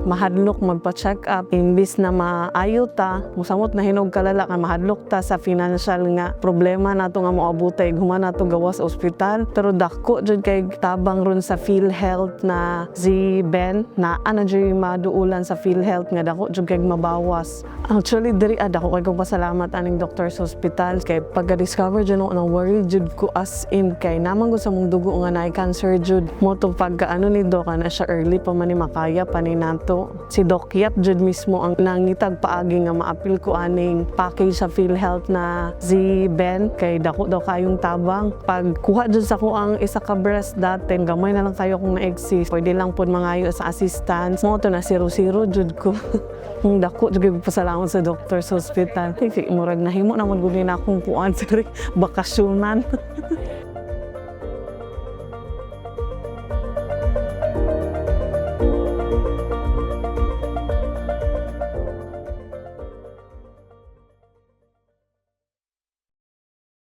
mahadlok magpa-check up imbis na maayo ta musamot na hinog kalala nga mahadlok ta sa financial nga problema nato nga moabutay human nato gawas sa ospital. Pero dako jud kay tabang ron sa PhilHealth na si Ben na jud maduulan sa PhilHealth nga dako jud kay mabawas. Actually diri dako kay pasalamat aning doktor sa ospital kay pagka-discover jud na worry jud ko as in kay naman ko sa mong dugo nga naay cancer jud mo to pagkaano ni Doc na siya early pa man ni makaya pa ni nato. Si Doc Yap jud mismo ang nangitag paagi nga maapil ko aning package sa PhilHealth na si Ben kay dako daw kayong tabang. Pag kuha jud sa ko ang isa ka breast dati gamay na lang kayo kung na-exist pwede lang pod mangayo sa assistance mo to na 0-0 jud ko. Ang dako jud pasalamat sa doktor sa ospital. Kay murag nahimo naman gud na akong kuan sa bakasyonan.